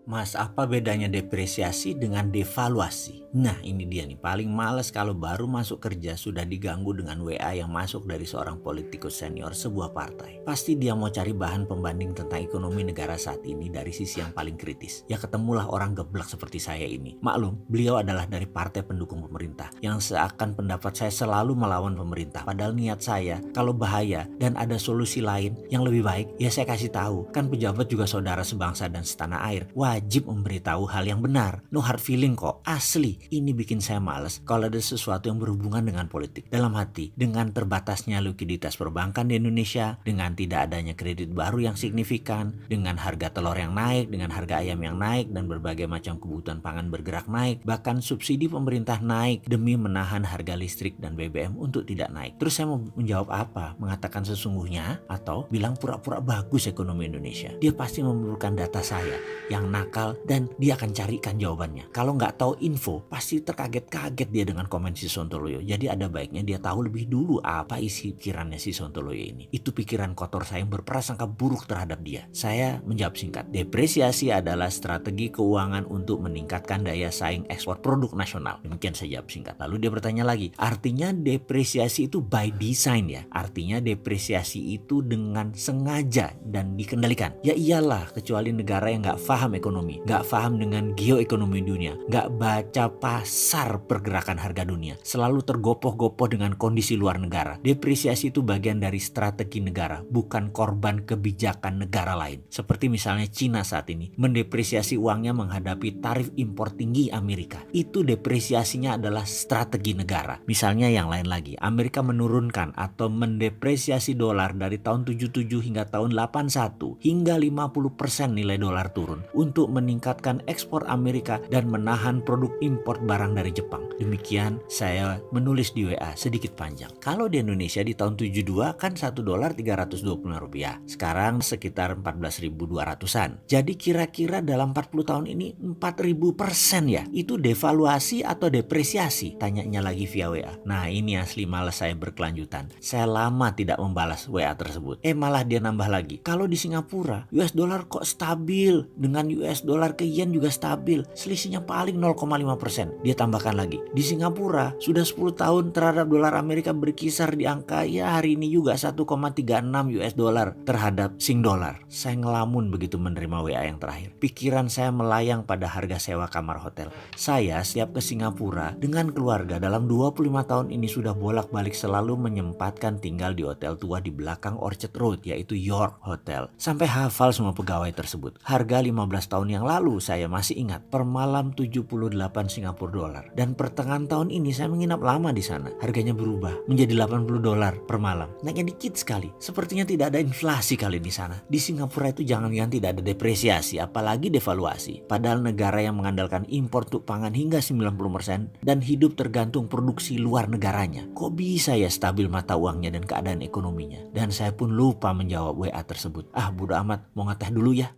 Mas, apa bedanya depresiasi dengan devaluasi? Nah, ini dia nih, paling males kalau baru masuk kerja sudah diganggu dengan WA yang masuk dari seorang politikus senior sebuah partai. Pasti dia mau cari bahan pembanding tentang ekonomi negara saat ini dari sisi yang paling kritis. Ya ketemulah orang geblek seperti saya ini. Maklum, beliau adalah dari partai pendukung pemerintah yang seakan pendapat saya selalu melawan pemerintah. Padahal niat saya, kalau bahaya dan ada solusi lain yang lebih baik, ya saya kasih tahu. Kan pejabat juga saudara sebangsa dan setanah air. Wajib memberitahu hal yang benar. No hard feeling kok, asli. Ini bikin saya males kalau ada sesuatu yang berhubungan dengan politik. Dalam hati, dengan terbatasnya likuiditas perbankan di Indonesia, dengan tidak adanya kredit baru yang signifikan, dengan harga telur yang naik, dengan harga ayam yang naik, dan berbagai macam kebutuhan pangan bergerak naik, bahkan subsidi pemerintah naik demi menahan harga listrik dan BBM untuk tidak naik. Terus saya mau menjawab apa? Mengatakan sesungguhnya atau bilang pura-pura bagus ekonomi Indonesia? Dia pasti memerlukan data saya yang nakal dan dia akan carikan jawabannya. Kalau nggak tahu info, pasti terkaget-kaget dia dengan komen si Sontoloyo. Jadi ada baiknya dia tahu lebih dulu apa isi pikirannya si Sontoloyo ini. Itu pikiran kotor saya yang berprasangka buruk terhadap dia. Saya menjawab singkat, depresiasi adalah strategi keuangan untuk meningkatkan daya saing ekspor produk nasional. Demikian saya jawab singkat. Lalu dia bertanya lagi, artinya depresiasi itu by design ya? Artinya depresiasi itu dengan sengaja dan dikendalikan? Ya iyalah, kecuali negara yang nggak paham ekonomi, nggak paham dengan geoekonomi dunia, nggak baca pasar pergerakan harga dunia, selalu tergopoh-gopoh dengan kondisi luar negara. Depresiasi itu bagian dari strategi negara, bukan korban kebijakan negara lain. Seperti misalnya Cina saat ini mendepresiasi uangnya menghadapi tarif impor tinggi Amerika. Itu depresiasinya adalah strategi negara. Misalnya yang lain lagi, Amerika menurunkan atau mendepresiasi dolar dari tahun 77 hingga tahun 81 hingga 50% nilai dolar turun untuk meningkatkan ekspor Amerika dan menahan produk impor barang dari Jepang. Demikian saya menulis di WA sedikit panjang. Kalau di Indonesia di tahun 72 kan 1 dolar 325 rupiah. Sekarang sekitar 14.200-an. Jadi kira-kira dalam 40 tahun ini 4.000% ya. Itu devaluasi atau depresiasi? Tanyanya lagi via WA. Nah ini asli malas saya berkelanjutan. Saya lama tidak membalas WA tersebut. Malah dia nambah lagi. Kalau di Singapura US dollar kok stabil, dengan US dollar ke yen juga stabil, selisihnya paling 0,5%. Dia tambahkan lagi, di Singapura sudah 10 tahun terhadap dolar Amerika berkisar di angka ya hari ini juga 1,36 US dollar terhadap Sing dollar. Saya ngelamun begitu menerima WA yang terakhir. Pikiran saya melayang pada harga sewa kamar hotel. Saya setiap ke Singapura dengan keluarga dalam 25 tahun ini sudah bolak-balik selalu menyempatkan tinggal di hotel tua di belakang Orchard Road, yaitu York Hotel. Sampai hafal semua pegawai tersebut. Harga 15 tahun yang lalu saya masih ingat, per malam 78 Singapura dolar. Dan pertengahan tahun ini saya menginap lama di sana. Harganya berubah menjadi 80 dolar per malam. Naiknya dikit sekali. Sepertinya tidak ada inflasi kali di sana. Di Singapura itu jangan-jangan tidak ada depresiasi, apalagi devaluasi. Padahal negara yang mengandalkan impor untuk pangan hingga 90% dan hidup tergantung produksi luar negaranya. Kok bisa ya stabil mata uangnya dan keadaan ekonominya? Dan saya pun lupa menjawab WA tersebut. Bodo amat, mau ngeteh dulu ya.